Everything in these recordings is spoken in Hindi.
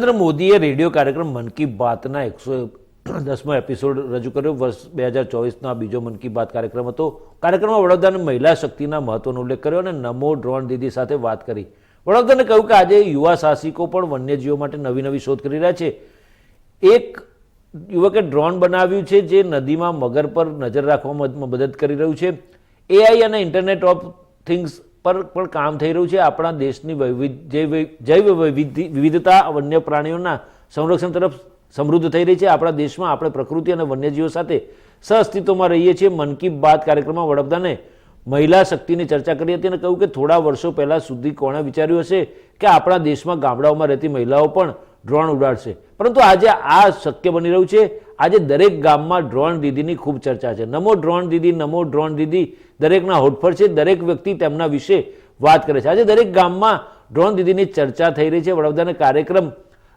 નરેન્દ્ર મોદીએ રેડિયો કાર્યક્રમ મન કી બાતના 110મો એપિસોડ રજૂ કર્યો. વર્ષ 2024નો આ બીજો મન કી બાત કાર્યક્રમ હતો. કાર્યક્રમમાં વડોદરાની મહિલા શક્તિના મહત્વનો ઉલ્લેખ કર્યો અને નમો ડ્રોન દીદી સાથે વાત કરી. વડોદરાને કહ્યું કે આજે યુવા સાહસિકો પણ વન્યજીવો માટે નવી નવી શોધ કરી રહ્યા છે. એક યુવકે ડ્રોન બનાવ્યું છે જે નદીમાં મગર પર નજર રાખવામાં મદદ કરી રહ્યું છે. એઆઈ અને ઇન્ટરનેટ ઓફ થિંગ્સ પર પણ કામ થઈ રહ્યું છે. આપણા દેશની જૈવ વિવિધતા વન્ય પ્રાણીઓના સંરક્ષણ તરફ સમૃદ્ધ થઈ રહી છે. આપણા દેશમાં આપણે પ્રકૃતિ અને વન્યજીવો સાથે સહઅસ્તિત્વમાં રહીએ છીએ. મન કી બાત કાર્યક્રમમાં વડાપ્રધાને મહિલા શક્તિની ચર્ચા કરી હતી અને કહ્યું કે થોડા વર્ષો પહેલાં સુધી કોણે વિચાર્યું હશે કે આપણા દેશમાં ગામડાઓમાં રહેતી મહિલાઓ પણ ડ્રોન ઉડાડશે, પરંતુ આજે આ શક્ય બની રહ્યું છે. આજે દરેક ગામમાં ડ્રોન દીદીની ખૂબ ચર્ચા છે. નમો ડ્રોન દીદી, નમો ડ્રોન દીદી દરેકના હોઠ પર છે. દરેક વ્યક્તિ તેમના વિશે વાત કરે છે. આજે દરેક ગામમાં ડ્રોન દીદીની ચર્ચા થઈ રહી છે. વડાપ્રધાને કાર્યક્રમ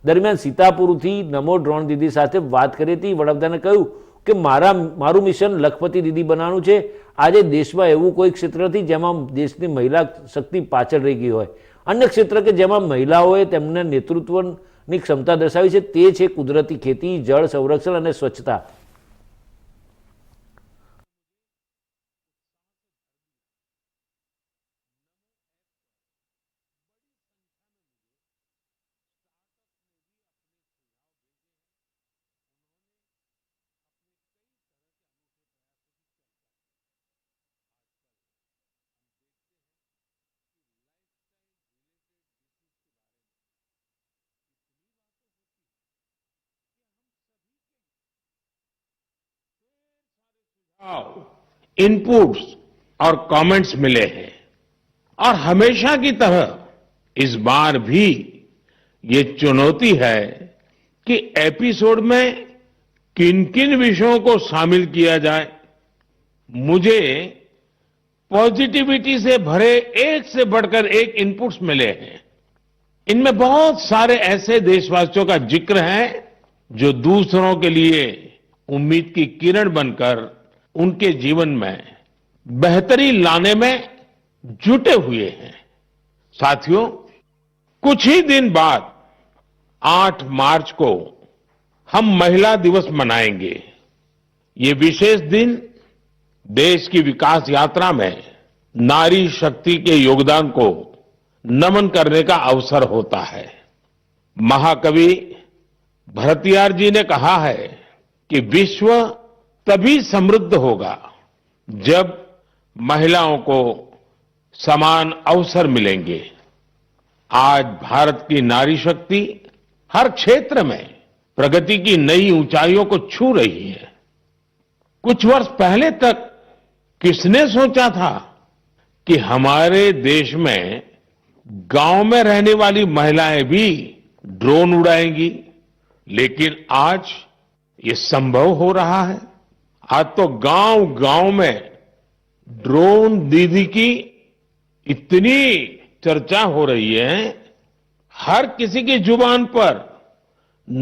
દરમિયાન સીતાપુરથી નમો ડ્રોન દીદી સાથે વાત કરી હતી. વડાપ્રધાને કહ્યું કે મારું મિશન લખપતિ દીદી બનાવવાનું છે. આજે દેશમાં એવું કોઈ ક્ષેત્ર નથી જેમાં દેશની મહિલા શક્તિ પાછળ રહી ગઈ હોય. અન્ય ક્ષેત્ર કે જેમાં મહિલાઓએ તેમને નેતૃત્વની ક્ષમતા દર્શાવી છે તે છે કુદરતી ખેતી, જળ સંરક્ષણ અને સ્વચ્છતા. इनपुट्स और कमेंट्स मिले हैं और हमेशा की तरह इस बार भी ये चुनौती है कि एपिसोड में किन किन विषयों को शामिल किया जाए. मुझे पॉजिटिविटी से भरे एक से बढ़कर एक इनपुट्स मिले हैं. इनमें बहुत सारे ऐसे देशवासियों का जिक्र है जो दूसरों के लिए उम्मीद की किरण बनकर उनके जीवन में बेहतरी लाने में जुटे हुए हैं. साथियों, कुछ ही दिन बाद 8 मार्च को हम महिला दिवस मनाएंगे. ये विशेष दिन देश की विकास यात्रा में नारी शक्ति के योगदान को नमन करने का अवसर होता है. महाकवि भरतियार जी ने कहा है कि विश्व तभी समृद्ध होगा जब महिलाओं को समान अवसर मिलेंगे. आज भारत की नारी शक्ति हर क्षेत्र में प्रगति की नई ऊंचाइयों को छू रही है. कुछ वर्ष पहले तक किसने सोचा था कि हमारे देश में गांव में रहने वाली महिलाएं भी ड्रोन उड़ाएंगी, लेकिन आज ये संभव हो रहा है. आज तो गांव गांव में ड्रोन दीदी की इतनी चर्चा हो रही है, हर किसी की जुबान पर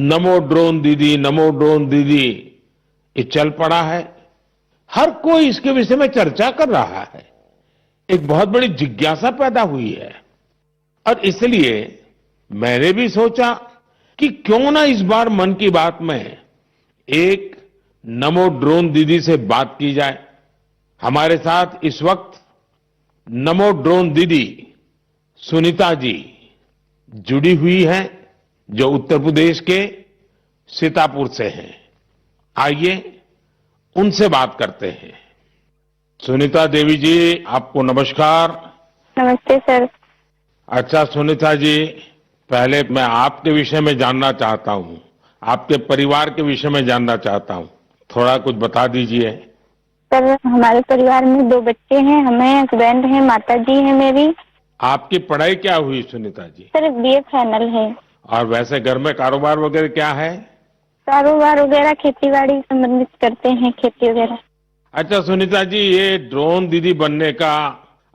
नमो ड्रोन दीदी, नमो ड्रोन दीदी ये चल पड़ा है. हर कोई इसके विषय में चर्चा कर रहा है. एक बहुत बड़ी जिज्ञासा पैदा हुई है और इसलिए मैंने भी सोचा कि क्यों ना इस बार मन की बात में एक नमो ड्रोन दीदी से बात की जाए. हमारे साथ इस वक्त नमो ड्रोन दीदी सुनीता जी जुड़ी हुई हैं, जो उत्तर प्रदेश के सीतापुर से हैं. आइए उनसे बात करते हैं. सुनीता देवी जी, आपको नमस्कार. नमस्ते सर. अच्छा सुनीता जी, पहले मैं आपके विषय में जानना चाहता हूं, आपके परिवार के विषय में जानना चाहता हूं. थोड़ा कुछ बता दीजिए. सर, हमारे परिवार में 2 बच्चे हैं, हमें हस्बैंड हैं, माता जी हैं मेरी. आपकी पढ़ाई क्या हुई Sunita ji? Sir BA final है. और वैसे घर में कारोबार वगैरह क्या है? कारोबार वगैरह खेती बाड़ी संबंधित करते हैं, खेती वगैरह. अच्छा सुनीता जी, ये ड्रोन दीदी बनने का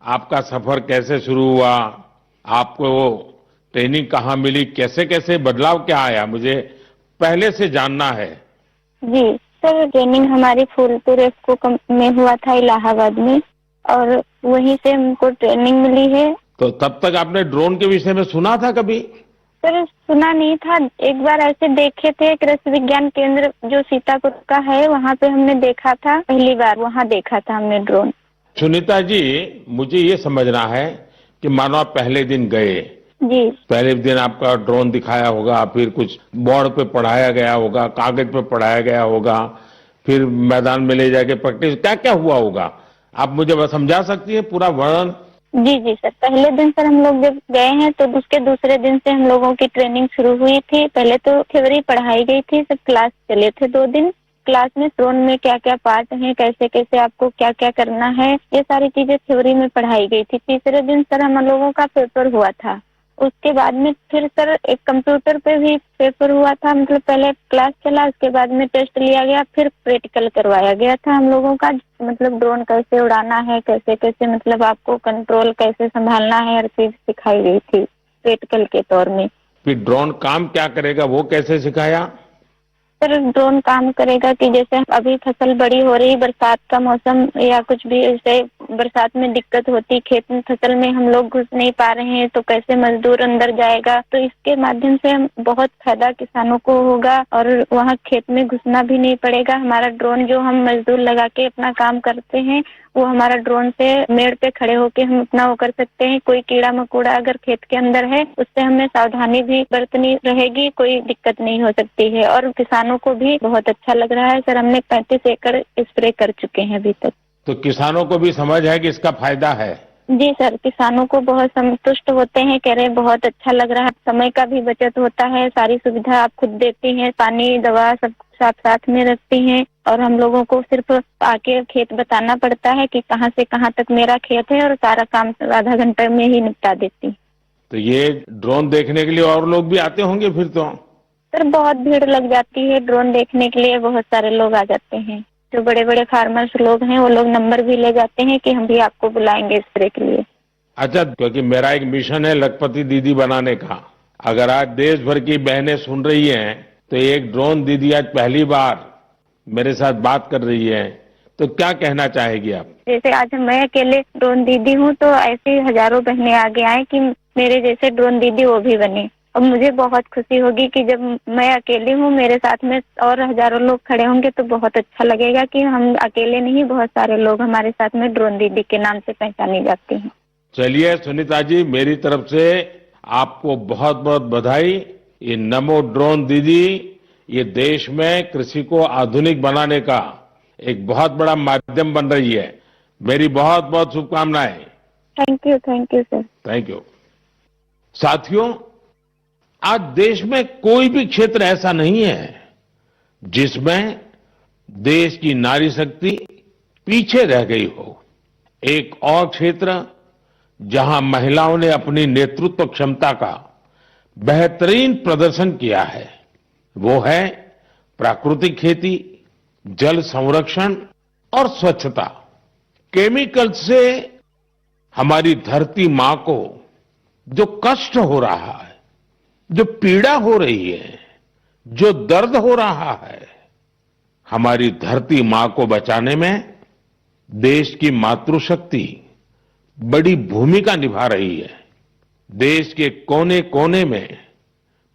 आपका सफर कैसे शुरू हुआ? आपको ट्रेनिंग कहाँ मिली? कैसे कैसे बदलाव क्या आया, मुझे पहले से जानना है. जी सर, ट्रेनिंग हमारी फूलपुर एफको में हुआ था इलाहाबाद में, और वहीं से हमको ट्रेनिंग मिली है. तो तब तक आपने ड्रोन के विषय में सुना था कभी? सर सुना नहीं था, एक बार ऐसे देखे थे, कृषि विज्ञान केंद्र जो सीतापुर का है वहाँ पे हमने देखा था, पहली बार वहाँ देखा था हमने ड्रोन। सुनीता जी, मुझे ये समझना है कि मानो आप पहले दिन गए, जी पहले दिन आपका ड्रोन दिखाया होगा, फिर कुछ बोर्ड पे पढ़ाया गया होगा, कागज पे पढ़ाया गया होगा, फिर मैदान में ले जाके प्रैक्टिस, क्या क्या हुआ होगा, आप मुझे बस समझा सकती है पूरा वर्णन? जी जी सर, पहले दिन सर हम लोग जब गए हैं तो उसके दूसरे दिन से हम लोगों की ट्रेनिंग शुरू हुई थी। पहले तो थ्योरी पढ़ाई गई थी, सब क्लास चले थे 2 दिन। क्लास में ड्रोन में क्या क्या पार्ट हैं, कैसे कैसे आपको क्या क्या करना है, ये सारी चीजें थ्योरी में पढ़ाई गई थी। तीसरे दिन सर हम लोगों का पेपर हुआ था। उसके बाद में फिर सर एक कंप्यूटर पे भी पेपर हुआ था, मतलब पहले क्लास चला, उसके बाद में टेस्ट लिया गया, फिर प्रैक्टिकल करवाया गया था हम लोगों का, मतलब ड्रोन कैसे उड़ाना है, कैसे कैसे मतलब आपको कंट्रोल कैसे संभालना है, हर चीज सिखाई गई थी प्रैक्टिकल के तौर में। फिर ड्रोन काम क्या करेगा वो कैसे सिखाया? सर ड्रोन काम करेगा कि जैसे अभी फसल बड़ी हो रही, बरसात का मौसम या कुछ भी, जैसे बरसात में दिक्कत होती, खेत में फसल में हम लोग घुस नहीं पा रहे हैं तो कैसे मजदूर अंदर जाएगा, तो इसके माध्यम से बहुत फायदा किसानों को होगा और वहाँ खेत में घुसना भी नहीं पड़ेगा। हमारा ड्रोन जो हम मजदूर लगा के अपना काम करते हैं, वो हमारा ड्रोन से मेड़ पे खड़े होके हम अपना वो कर सकते हैं। कोई कीड़ा मकोड़ा अगर खेत के अंदर है उससे हमें सावधानी भी बरतनी रहेगी, कोई दिक्कत नहीं हो सकती है। और किसानों को भी बहुत अच्छा लग रहा है सर, हमने 35 एकड़ स्प्रे कर चुके हैं अभी तक। तो किसानों को भी समझ है कि इसका फायदा है? जी सर, किसानों को बहुत संतुष्ट होते हैं, कह रहे बहुत अच्छा लग रहा है, समय का भी बचत होता है, सारी सुविधा आप खुद देती हैं, पानी दवा सब साथ साथ में रखती हैं और हम लोगों को सिर्फ आके खेत बताना पड़ता है कि कहाँ से कहाँ तक मेरा खेत है और सारा काम आधा घंटे में ही निपटा देती। तो ये ड्रोन देखने के लिए और लोग भी आते होंगे फिर तो? सर बहुत भीड़ लग जाती है ड्रोन देखने के लिए, बहुत सारे लोग आ जाते हैं। जो बड़े बड़े फार्मर्स लोग हैं वो लोग नंबर भी ले जाते हैं कि हम भी आपको बुलाएंगे स्प्रे के लिए। अच्छा, क्योंकि मेरा एक मिशन है लखपति दीदी बनाने का। अगर आज देश भर की बहनें सुन रही हैं तो एक ड्रोन दीदी आज पहली बार मेरे साथ बात कर रही है, तो क्या कहना चाहेगी आप? जैसे आज मैं अकेले ड्रोन दीदी हूँ तो ऐसे हजारों बहनें आगे आए कि मेरे जैसे ड्रोन दीदी वो भी बने। और मुझे बहुत खुशी होगी कि जब मैं अकेली हूँ, मेरे साथ में और हजारों लोग खड़े होंगे तो बहुत अच्छा लगेगा कि हम अकेले नहीं, बहुत सारे लोग हमारे साथ में ड्रोन दीदी के नाम से पहचानी जाती हैं। चलिए सुनीता जी, मेरी तरफ से आपको बहुत बहुत बधाई। ये नमो ड्रोन दीदी ये देश में कृषि को आधुनिक बनाने का एक बहुत बड़ा माध्यम बन रही है। मेरी बहुत बहुत शुभकामनाएं। Thank you sir. Thank you. साथियों, आज देश में कोई भी क्षेत्र ऐसा नहीं है जिसमें देश की नारी शक्ति पीछे रह गई हो। एक और क्षेत्र जहां महिलाओं ने अपनी नेतृत्व क्षमता का बेहतरीन प्रदर्शन किया है वो है प्राकृतिक खेती, जल संरक्षण और स्वच्छता। केमिकल से हमारी धरती मां को जो कष्ट हो रहा है, जो पीड़ा हो रही है, जो दर्द हो रहा है, हमारी धरती मां को बचाने में देश की मातृशक्ति बड़ी भूमिका निभा रही है। देश के कोने कोने में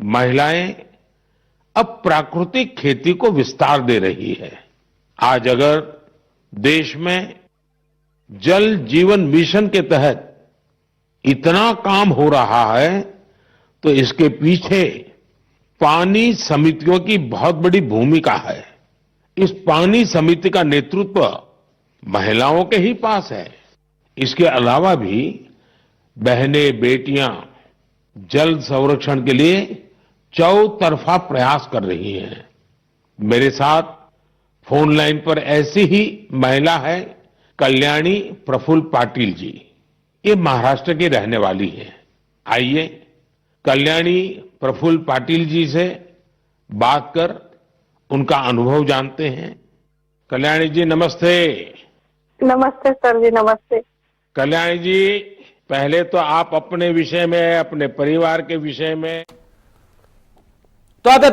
महिलाएं अब प्राकृतिक खेती को विस्तार दे रही है। आज अगर देश में जल जीवन मिशन के तहत इतना काम हो रहा है तो इसके पीछे पानी समितियों की बहुत बड़ी भूमिका है। इस पानी समिति का नेतृत्व महिलाओं के ही पास है। इसके अलावा भी बहनें बेटियां जल संरक्षण के लिए चौतरफा प्रयास कर रही हैं। मेरे साथ फोन लाइन पर ऐसी ही महिला है कल्याणी प्रफुल्ल पाटिल जी। ये महाराष्ट्र की रहने वाली है। आइए कल्याणी प्रफुल्ल पाटिल जी से बात कर उनका अनुभव जानते हैं। कल्याणी जी नमस्ते। नमस्ते सर जी, नमस्ते। कल्याणी जी, पहले तो आप अपने विषय में, अपने परिवार के विषय में तो आता